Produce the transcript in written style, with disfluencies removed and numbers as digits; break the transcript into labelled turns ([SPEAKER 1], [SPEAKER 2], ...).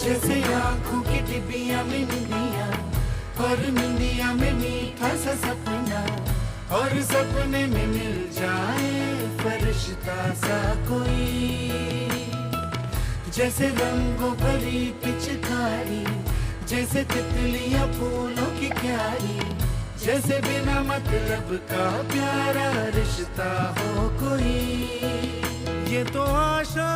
[SPEAKER 1] जैसे आंखों की डिबिया में निंदिया, और निंदिया में मीठा सा सपना, और सपने में मिल जाए फरिश्ता सा कोई। जैसे रंगों भरी पिचकारी, जैसे तितलियां फूलों की क्यारी, जैसे बिना मतलब का प्यारा रिश्ता हो कोई। ये तो आशा